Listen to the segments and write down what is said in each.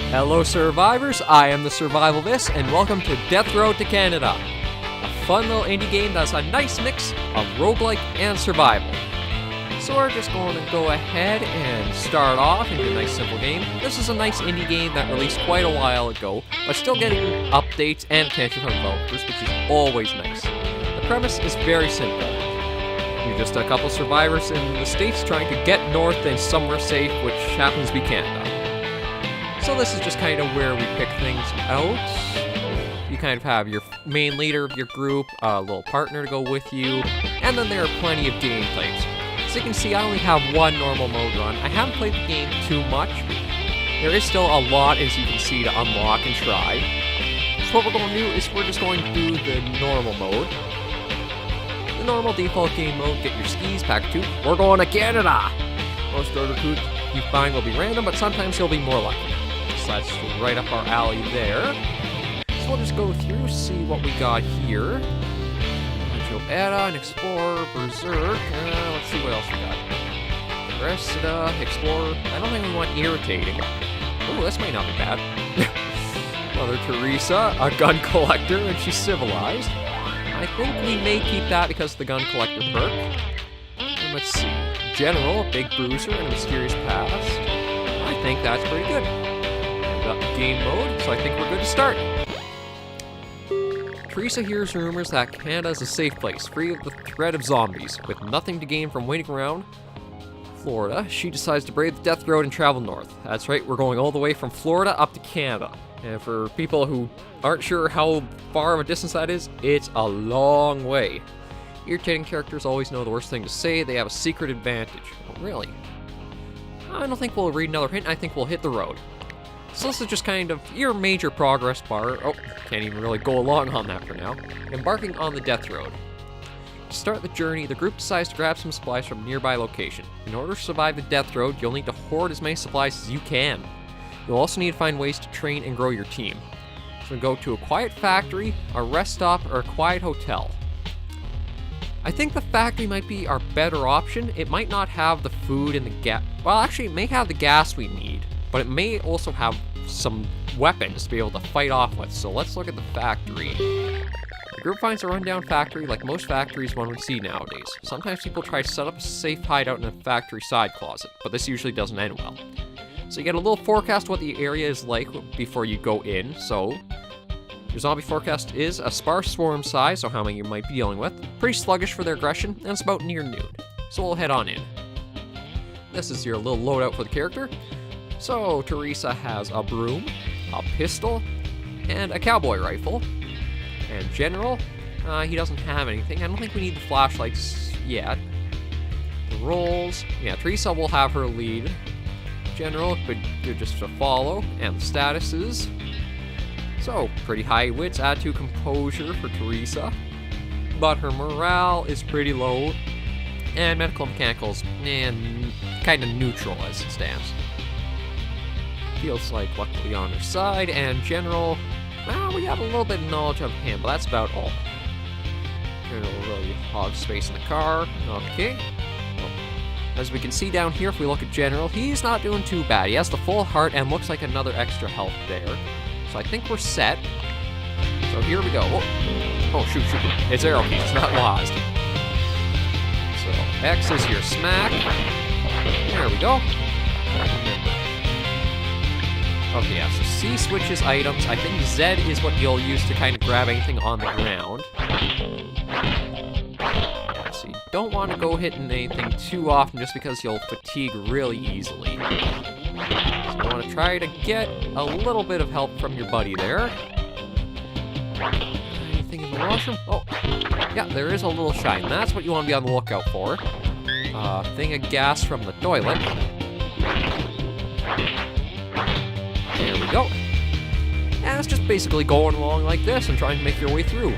Hello survivors, I am the SurvivalVis, and welcome to Death Road to Canada. A fun little indie game that's a nice mix of roguelike and survival. So we're just going to go ahead and start off into a nice simple game. This is a nice indie game that released quite a while ago, but still getting updates and attention from developers, which is always nice. The premise is very simple. You're just a couple survivors in the States trying to get north and somewhere safe, which happens to be Canada. So this is just kind of where we pick things out. You kind of have your main leader of your group, a little partner to go with you, and then there are plenty of gameplays. So you can see I only have one normal mode run. I haven't played the game too much. There is still a lot, as you can see, to unlock and try. So what we're going to do is we're just going to do the normal mode. The normal default game mode, get your skis, pack 2. We're going to Canada! Most order food you find will be random, but sometimes you'll be more lucky. So that's right up our alley there. So we'll just go through, see what we got here. U.S.A, an Explorer, Berserk, let's see what else we got. Resida, Explorer, I don't think we want Irritating. Oh, this might not be bad. Mother Teresa, a gun collector, and she's civilized. I think we may keep that because of the gun collector perk. And let's see. General, a big bruiser, and a mysterious past. I think that's pretty good. We've got the game mode, so I think we're good to start. Teresa hears rumors that Canada is a safe place, free of the threat of zombies. With nothing to gain from waiting around Florida, she decides to brave the death road and travel north. That's right, we're going all the way from Florida up to Canada. And for people who aren't sure how far of a distance that is, it's a long way. Irritating characters always know the worst thing to say. They have a secret advantage. Oh, really? I don't think we'll read another hint. I think we'll hit the road. So this is just kind of your major progress bar. Oh, can't even really go along on that for now. Embarking on the death road. To start the journey, the group decides to grab some supplies from a nearby location. In order to survive the death road, you'll need to hoard as many supplies as you can. You'll also need to find ways to train and grow your team. So go to a quiet factory, a rest stop, or a quiet hotel. I think the factory might be our better option. It might not have the food and the gas. Well, actually, it may have the gas we need, but it may also have some weapons to be able to fight off with. So let's look at the factory. The group finds a rundown factory like most factories one would see nowadays. Sometimes people try to set up a safe hideout in a factory side closet, but this usually doesn't end well. So you get a little forecast what the area is like before you go in. So your zombie forecast is a sparse swarm size, so how many you might be dealing with. Pretty sluggish for their aggression, and it's about near noon. So we'll head on in. This is your little loadout for the character. So Teresa has a broom, a pistol, and a cowboy rifle. And General, he doesn't have anything. I don't think we need the flashlights yet. The rolls, yeah, Teresa will have her lead. General, but good just to follow. And the statuses. So, pretty high wits, add to composure for Teresa. But her morale is pretty low. And medical and mechanicals, kind of neutral as it stands. Feels like luckily on her side. And General, well, we have a little bit of knowledge of him, but that's about all. General really hogs space in the car. Okay. As we can see down here, if we look at General, he's not doing too bad. He has the full heart and looks like another extra health there. So I think we're set. So here we go. Oh, shoot. It's arrow keys, it's not lost. So X is your smack. There we go. Okay, yeah, so C switches items. I think Z is what you'll use to kind of grab anything on the ground. Yeah, so you don't want to go hitting anything too often just because you'll fatigue really easily. So you want to try to get a little bit of help from your buddy there. Anything in the washroom? Oh, yeah, there is a little shine. That's what you want to be on the lookout for. Thing of gas from the toilet. There we go. And it's just basically going along like this and trying to make your way through.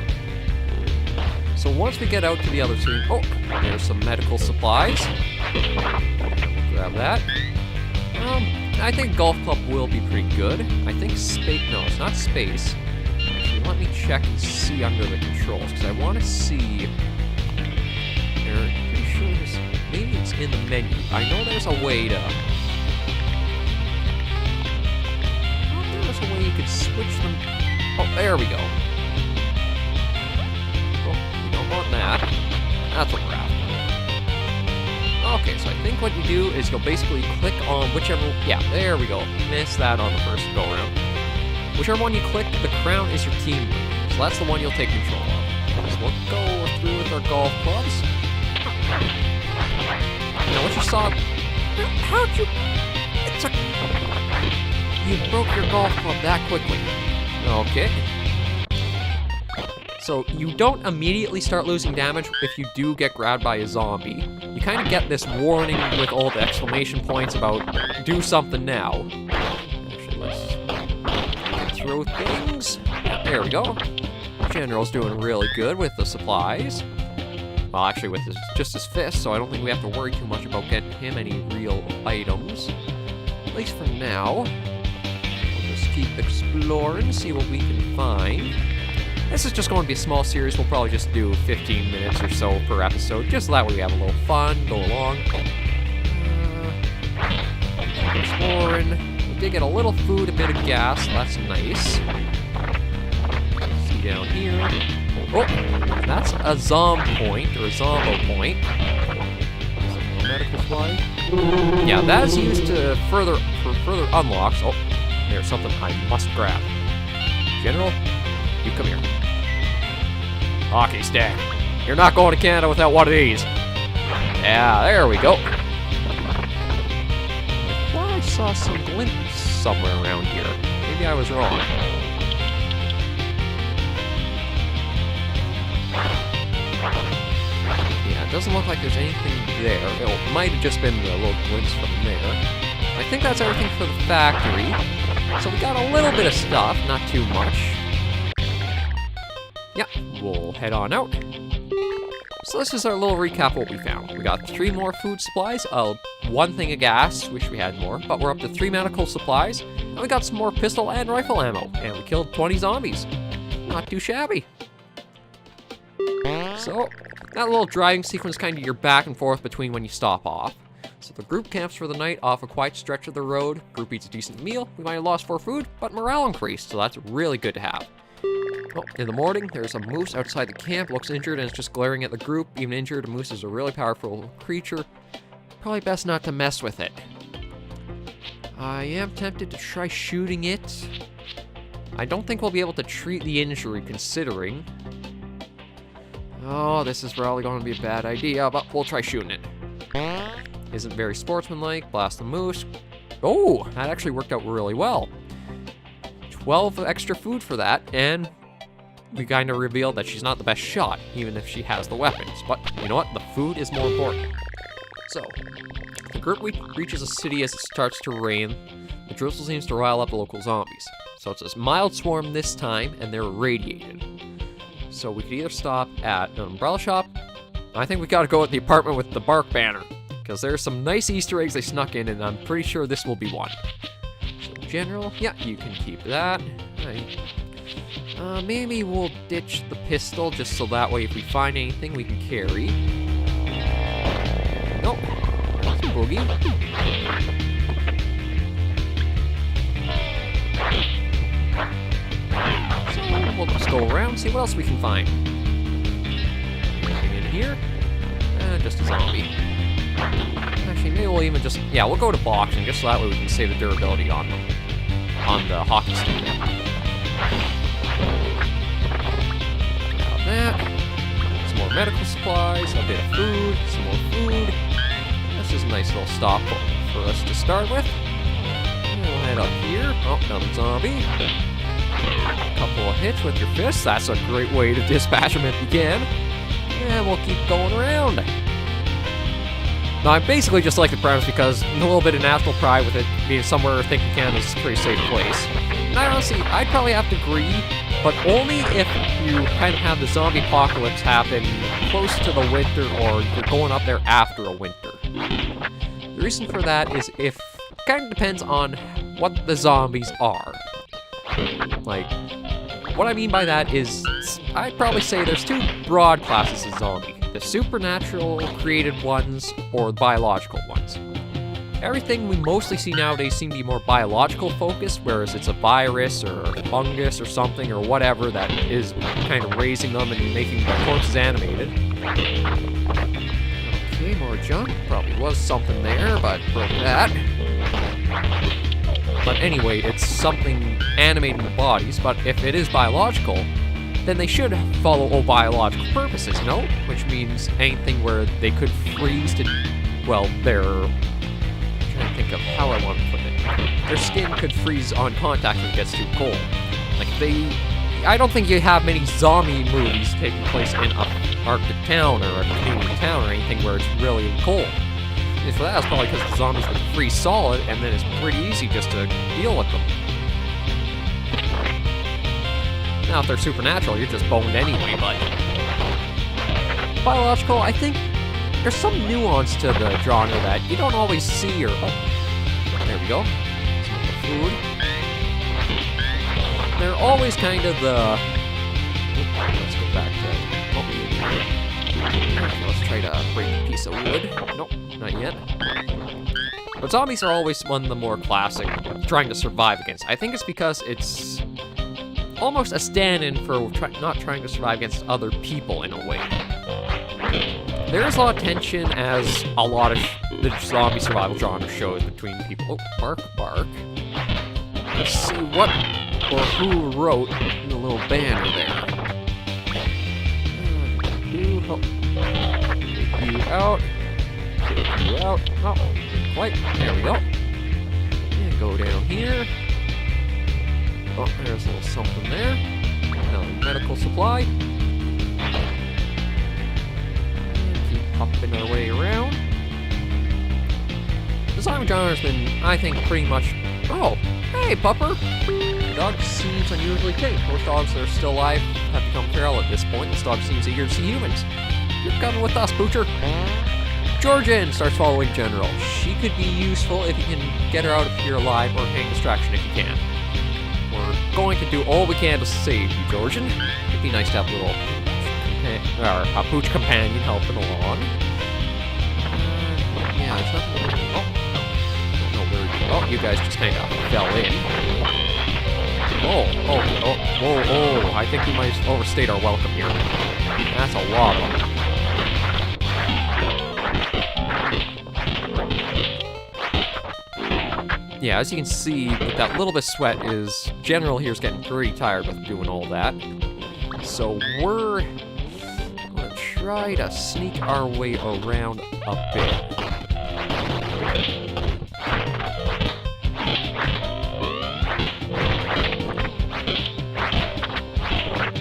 So once we get out to the other scene, oh, there's some medical supplies. Grab that. I think golf club will be pretty good. I think space, no, it's not space. Actually, let me check and see under the controls, because I want to see. I'm pretty sure there's, maybe it's in the menu. I know there's a way to. switch them. Oh, there we go. Oh, you don't want that. That's what we're after. Okay, so I think what you do is you'll basically click on whichever... Yeah, there we go. Missed that on the first go-around. Whichever one you click, the crown is your team lead. So that's the one you'll take control of. So we'll go through with our golf clubs. Now, what you saw... How'd you... It's a... You broke your golf club that quickly. Okay. So you don't immediately start losing damage if you do get grabbed by a zombie. You kind of get this warning with all the exclamation points about do something now. Actually, let's throw things. Yeah, there we go. General's doing really good with the supplies. Well, actually with just his fist, so I don't think we have to worry too much about getting him any real items. At least for now. We'll just keep exploring, see what we can find. This is just going to be a small series. We'll probably just do 15 minutes or so per episode, just so that way we have a little fun, go along. Exploring. We did get a little food, a bit of gas. That's nice. See down here. Oh, that's a zom point, or a zombo point. Some medical supplies. Yeah, that's used to for further unlocks. Oh, there's something I must grab. General, you come here. Hockey stick. You're not going to Canada without one of these. Yeah, there we go. I thought I saw some glint somewhere around here. Maybe I was wrong. Yeah, it doesn't look like there's anything there. It might have just been the little glints from there. I think that's everything for the factory. So we got a little bit of stuff, not too much. Yeah, we'll head on out. So this is our little recap of what we found. We got 3 more food supplies, 1 thing of gas, wish we had more, but we're up to 3 medical supplies, and we got some more pistol and rifle ammo, and we killed 20 zombies. Not too shabby. So, that little driving sequence kind of your back and forth between when you stop off. So the group camps for the night off a quiet stretch of the road, group eats a decent meal, we might have lost 4 food, but morale increased, so that's really good to have. Oh, in the morning, there's a moose outside the camp, looks injured and is just glaring at the group. Even injured, a moose is a really powerful creature. Probably best not to mess with it. I am tempted to try shooting it. I don't think we'll be able to treat the injury considering. Oh, this is probably going to be a bad idea, but we'll try shooting it. Isn't very sportsmanlike, blast the moose. Oh, that actually worked out really well. 12 extra food for that, and we kind of revealed that she's not the best shot, even if she has the weapons. But you know what? The food is more important. So, the group reaches a city as it starts to rain. The drizzle seems to rile up the local zombies. So it's a mild swarm this time, and they're irradiated. So we could either stop at an umbrella shop. I think we gotta go with the apartment with the bark banner, because there's some nice Easter eggs they snuck in, and I'm pretty sure this will be one. So general, yeah, you can keep that. Maybe we'll ditch the pistol, just so that way if we find anything we can carry. Nope. That's a boogie. So we'll just go around, see what else we can find. Anything in here? Just a zombie. Actually, maybe we'll even just... Yeah, we'll go to boxing, just so that way we can save the durability on them. On the hockey stick. That. Some more medical supplies, a bit of food, some more food. That's just a nice little stop for us to start with. And we'll head up here. Oh, another zombie. A couple of hits with your fists. That's a great way to dispatch them if you can. And we'll keep going around. Now, I basically just like the premise because a little bit of national pride with it being somewhere I think Canada's a pretty safe place. And I honestly, I'd probably have to agree, but only if you kind of have the zombie apocalypse happen close to the winter or you're going up there after a winter. The reason for that is it kind of depends on what the zombies are. Like, what I mean by that is, I'd probably say there's 2 broad classes of zombie. The supernatural created ones or the biological ones. everything we mostly see nowadays seem to be more biological focused, whereas it's a virus or a fungus or something or whatever that is kind of raising them and making the corpses animated. Okay, more junk. Probably was something there, but broke that. But anyway, it's something animating the bodies, but if it is biological, then they should follow all biological purposes, no? Which means anything where they could freeze to, well, their, I'm trying to think of how I want to put it. Their skin could freeze on contact if it gets too cold. Like I don't think you have many zombie movies taking place in an Arctic town or a Canadian town or anything where it's really cold. And for that, it's probably because the zombies would freeze solid, and then it's pretty easy just to deal with them. Now, if they're supernatural, you're just boned anyway, but... biological, I think there's some nuance to the genre that you don't always see or... oh, there we go. Some of the food. They're always kind of the... let's go back to... let's try to break a piece of wood. Nope, not yet. But zombies are always one of the more classic trying to survive against. I think it's because it's almost a stand-in for not trying to survive against other people in a way. There is a lot of tension, as a lot of the zombie survival genre shows, between people. Oh, bark, bark. Let's see what or who wrote the little banner there. Take you out. Take you out. Oh, didn't quite. There we go. And go down here. Oh, there's a little something there. Another medical supply. And keep popping our way around. The zombie genre has been, I think, pretty much... oh, hey, pupper! The dog seems unusually tame. Most dogs that are still alive have become feral at this point. This dog seems eager to see humans. You're coming with us, Poocher. Georgian starts following General. She could be useful if you can get her out of here alive, or hang distraction if you can. We're going to do all we can to save you, Georgian. It'd be nice to have a little a pooch companion helping along. Yeah, there's nothing. Oh, don't know where you. Oh, you guys just kind of fell in. Whoa! I think we might have overstayed our welcome here. That's a lot of them. Yeah, as you can see, with that little bit of sweat, is General here's getting pretty tired with doing all that. So we're gonna try to sneak our way around a bit.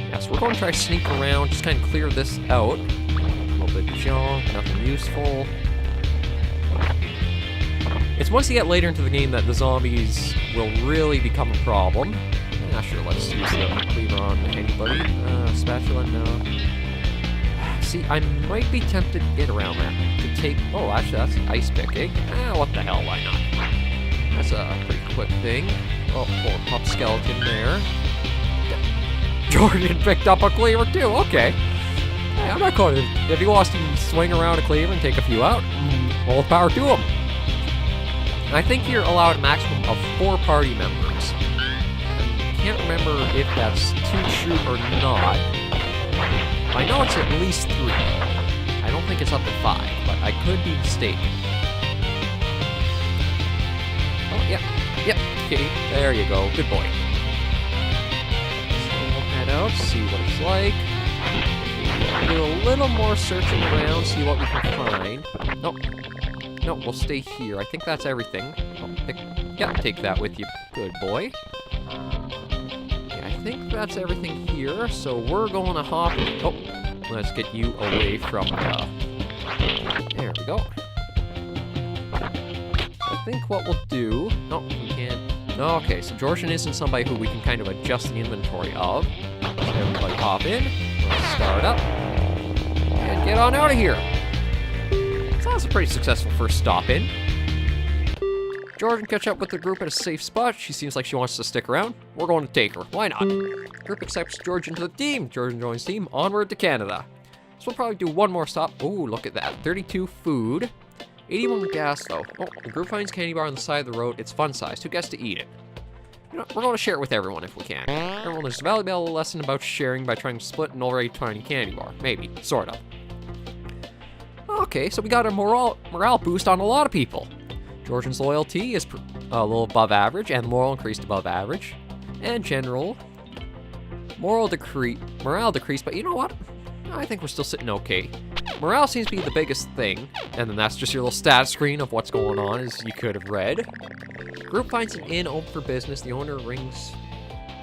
Yeah, so we're going to try to sneak around, just kind of clear this out. A little bit of junk, nothing useful. It's once you get later into the game that the zombies will really become a problem. Yeah, sure, let's use the cleaver on anybody. Spatula, no. See, I might be tempted to get around that. To take... oh, actually, that's an ice pick, eh? What the hell, why not? That's a pretty quick thing. Oh, poor pup skeleton there. Jordan picked up a cleaver, too, okay. Hey, I'm not going to... if he wants to swing around a cleaver and take a few out, all the power to him. I think you're allowed a maximum of 4 party members. I can't remember if that's too true or not. I know it's at least 3. I don't think it's up to 5, but I could be mistaken. Oh, yep, okay, there you go, good boy. So we'll head out, see what it's like. Do a little more searching around, see what we can find. Nope. No, we'll stay here. I think that's everything. Yeah, take that with you. Good boy. Yeah, I think that's everything here. So we're going to hop... oh, let's get you away from there we go. So I think what we'll do... no, we can't... no, okay, so Georgian isn't somebody who we can kind of adjust the inventory of. So everybody hop in. Let's start up. And get on out of here. So that's a pretty successful first stop in. Jordan catch up with the group at a safe spot. She seems like she wants to stick around. We're going to take her. Why not? Group accepts Georgian to the team. Georgian joins team. Onward to Canada. So we'll probably do one more stop. Oh, look at that. 32 food. 81 gas, though. Oh, the group finds candy bar on the side of the road. It's fun-sized. Who gets to eat it? You know, we're going to share it with everyone if we can. Everyone, there's a valuable lesson about sharing by trying to split an already tiny candy bar. Maybe. Sort of. Okay, so we got a morale boost on a lot of people. Georgian's loyalty is a little above average, and moral increased above average. And general, morale decreased, but you know what? I think we're still sitting okay. Morale seems to be the biggest thing, and then that's just your little status screen of what's going on, as you could have read. Group finds an inn open for business. The owner wrings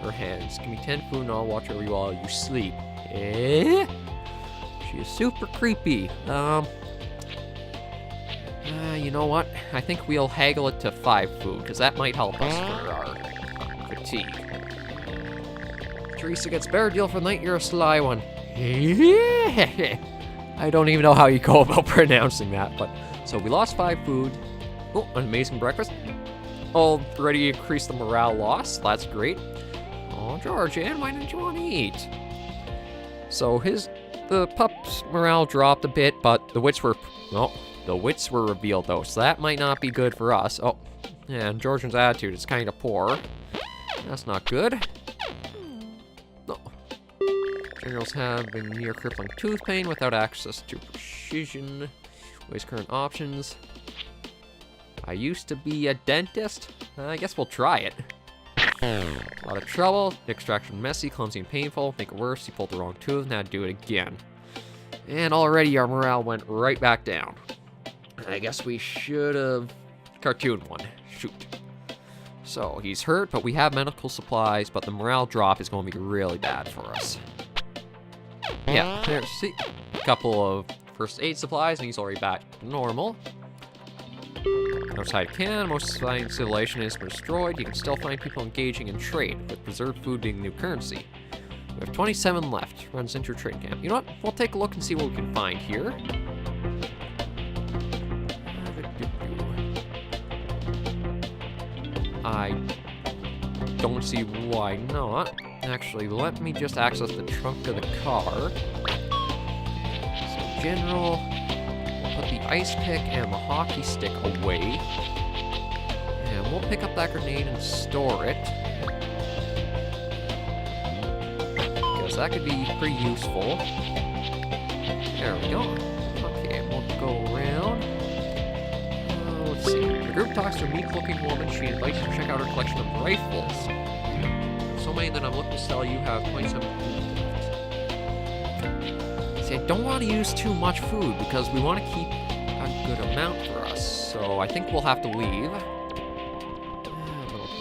her hands. Give me 10 food and I'll watch over you while you sleep. Eh? She is super creepy. You know what? I think we'll haggle it to 5 food, because that might help us for our fatigue. Teresa gets better deal for the night. You're a sly one. I don't even know how you go about pronouncing that, but... So we lost 5 food. Oh, an amazing breakfast. Already increased the morale loss. That's great. Oh, Georgian, why didn't you want to eat? So the pup's morale dropped a bit, but the wits were... No. The wits were revealed, though, so that might not be good for us. Oh, yeah, and Georgian's attitude is kind of poor. That's not good. No. Generals have been near crippling tooth pain without access to precision. Waste current options. I used to be a dentist. I guess we'll try it. A lot of trouble. Extraction messy, clumsy, and painful. Make it worse, you pulled the wrong tooth, now do it again. And already our morale went right back down. I guess we should have cartooned one. Shoot. So, he's hurt, but we have medical supplies, but the morale drop is going to be really bad for us. Yeah, there's a couple of first aid supplies, and he's already back to normal. Outside can, most civilization is destroyed. You can still find people engaging in trade, with preserved food being the new currency. We have 27 left. Runs into a trade camp. You know what? We'll take a look and see what we can find here. I don't see why not. Actually, let me just access the trunk of the car. So, general, we'll put the ice pick and the hockey stick away. And we'll pick up that grenade and store it. Because that could be pretty useful. There we go. Okay, we'll go around. Let's see. The group talks to a meek-looking woman. She invites you to check out her collection of rifles. So many that I'm looking to sell you have 27 food left. See, I don't want to use too much food because we want to keep a good amount for us. So I think we'll have to leave.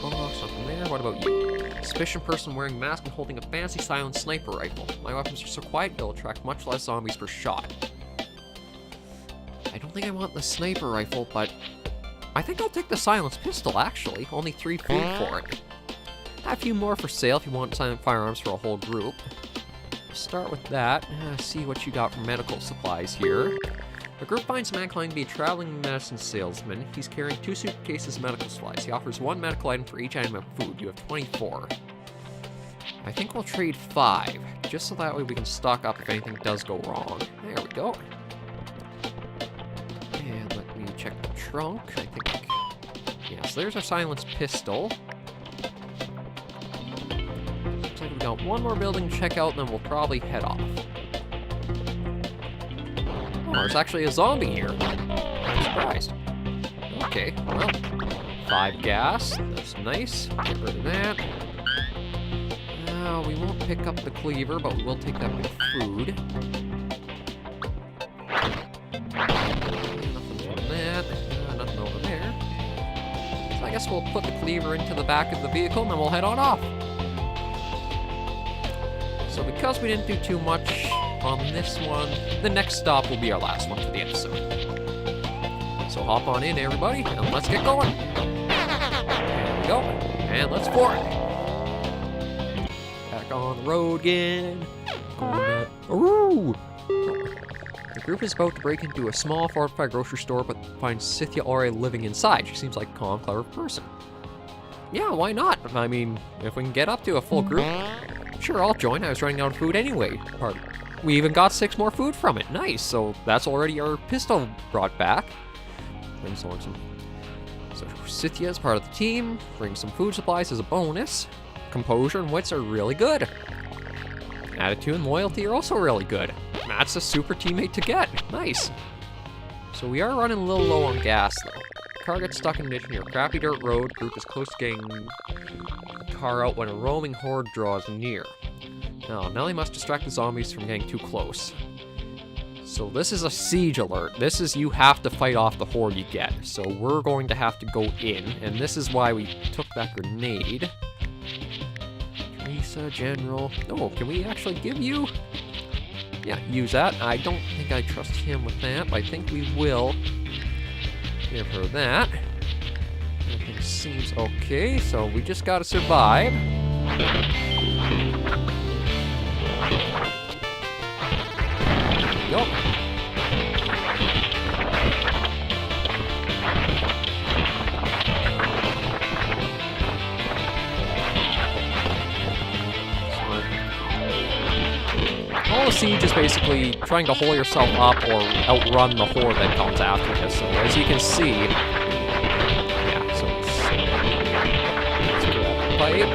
Little box, nothing there. What about you? Suspicious person wearing a mask and holding a fancy silent sniper rifle. My weapons are so quiet they'll attract much less zombies per shot. I don't think I want the sniper rifle, but I think I'll take the silenced pistol, actually. Only 3 food for it. A few more for sale if you want silent firearms for a whole group. We'll start with that. See what you got for medical supplies here. The group finds a man claiming to be a traveling medicine salesman. He's carrying 2 suitcases of medical supplies. He offers 1 medical item for each item of food. You have 24. I think we'll trade 5, just so that way we can stock up if anything does go wrong. There we go. And let me check the trunk. I think... Yes, there's our silenced pistol. Looks like we got 1 more building to check out, and then we'll probably head off. Oh, there's actually a zombie here. I'm surprised. Okay, well, 5 gas. That's nice. Get rid of that. We won't pick up the cleaver, but we will take that bit of food. Nothing from that. Nothing over there. So I guess we'll put the cleaver into the back of the vehicle, and then we'll head on off. So because we didn't do too much on this one, the next stop will be our last one for the episode. So hop on in, everybody, and let's get going. There we go, and let's for it. Back on the road again. Ooh! The group is about to break into a small fortified grocery store, but finds Scythia already living inside. She seems like a calm, clever person. Yeah, why not? I mean, if we can get up to a full group, sure, I'll join. I was running out of food anyway. We even got 6 more food from it. Nice. So that's already our pistol brought back. Brings along some... So Scythia is part of the team. Brings some food supplies as a bonus. Composure and wits are really good. Attitude and loyalty are also really good. That's a super teammate to get. Nice. So we are running a little low on gas, though. Car gets stuck in a ditch near a crappy dirt road. Group is close to getting the car out when a roaming horde draws near. Now, Nelly must distract the zombies from getting too close. So this is a siege alert. This is you have to fight off the horde you get. So we're going to have to go in, and this is why we took that grenade. Teresa, General. Oh, can we actually give you? Yeah, use that. I don't think I trust him with that, but I think we will give her that. Everything seems okay, so we just gotta survive. Yup. All the siege is basically trying to hole yourself up or outrun the horde that comes after you. So as you can see, yeah, so let's do that pipe.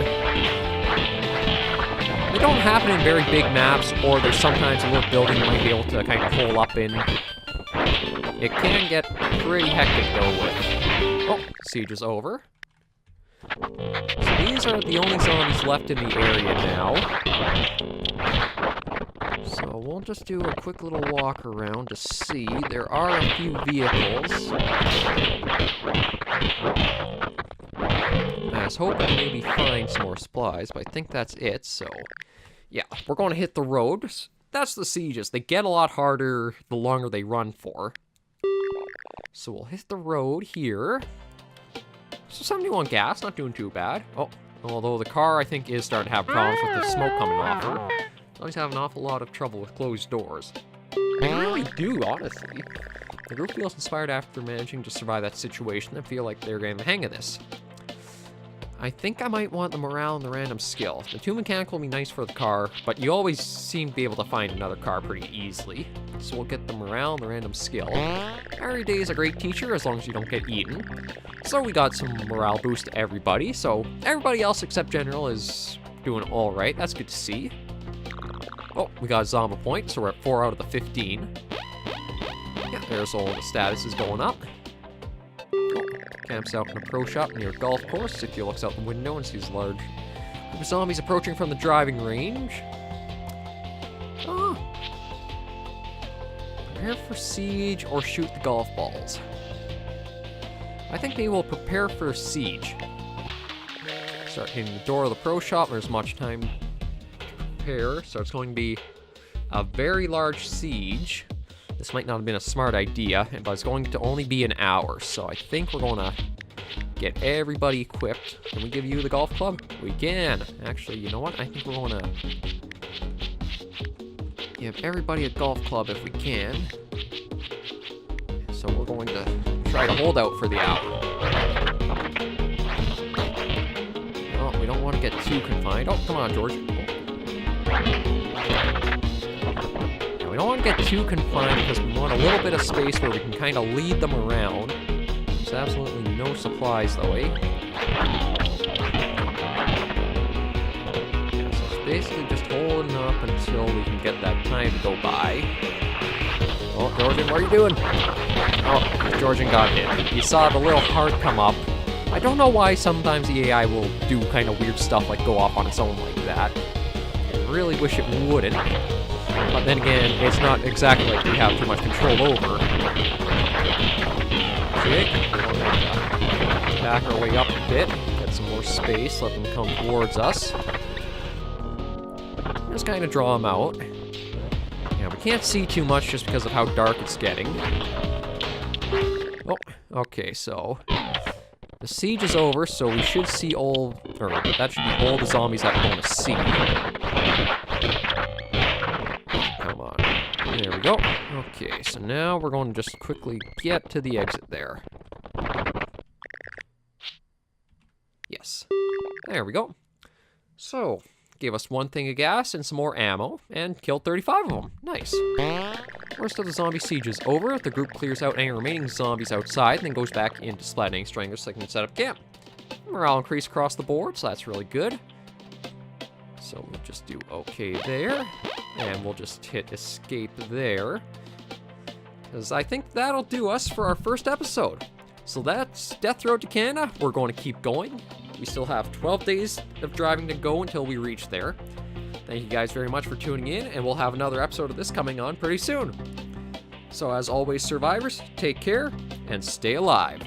They don't happen in very big maps, or there's sometimes a little building you might be able to kind of hole up in. It can get pretty hectic though with... Oh, siege is over. So these are the only zombies left in the area now. So we'll just do a quick little walk around to see. There are a few vehicles. I was hoping to maybe find some more supplies, but I think that's it, so... Yeah, we're going to hit the road. That's the sieges. They get a lot harder the longer they run for. So we'll hit the road here. So 71 gas, not doing too bad. Oh, although the car, I think, is starting to have problems with the smoke coming off her. Always have an awful lot of trouble with closed doors. They really do, honestly. The group feels inspired after managing to survive that situation and feel like they're getting the hang of this. I think I might want the morale and the random skill. The 2 mechanical will be nice for the car, but you always seem to be able to find another car pretty easily. So we'll get the morale and the random skill. Every day is a great teacher as long as you don't get eaten. So we got some morale boost to everybody. So everybody else except General is doing alright. That's good to see. Oh, we got a zombie point, so we're at 4 out of the 15. Yeah, there's all the statuses going up. Oh, camps out in a pro shop near a golf course. Cynthia looks out the window and sees a large group of zombies approaching from the driving range. Oh. Prepare for siege or shoot the golf balls. I think maybe we'll prepare for siege. Start hitting the door of the pro shop. There's much time. So it's going to be a very large siege. This might not have been a smart idea, but it's going to only be an hour. So I think we're going to get everybody equipped. Can we give you the golf club? We can. Actually, you know what? I think we're going to give everybody a golf club if we can. So we're going to try to hold out for the hour. Oh, we don't want to get too confined. Oh, come on, George. Now, we don't want to get too confined because we want a little bit of space where we can kind of lead them around. There's absolutely no supplies, though, eh? Yeah, so it's basically just holding up until we can get that time to go by. Oh, Georgian, what are you doing? Oh, Georgian got hit. You saw the little heart come up. I don't know why sometimes the AI will do kind of weird stuff like go off on its own like that. I really wish it wouldn't. But then again, it's not exactly like we have too much control over. Okay. Back our way up a bit. Get some more space. Let them come towards us. Just kind of draw them out. Yeah, we can't see too much just because of how dark it's getting. Oh, okay, so... The siege is over, so we should see all... Or, that should be all the zombies that we're going to see. Come on. There we go. Okay, so now we're going to just quickly get to the exit there. Yes. There we go. So, gave us 1 thing of gas and some more ammo, and killed 35 of them. Nice. First of the zombie siege is over. The group clears out any remaining zombies outside and then goes back into splatting stranglers so they can set up camp. Morale increase across the board, so that's really good. So we'll just do okay there, and we'll just hit escape there, because I think that'll do us for our first episode. So that's Death Road to Canada. We're going to keep going. We still have 12 days of driving to go until we reach there. Thank you guys very much for tuning in, and we'll have another episode of this coming on pretty soon. So as always, survivors, take care and stay alive.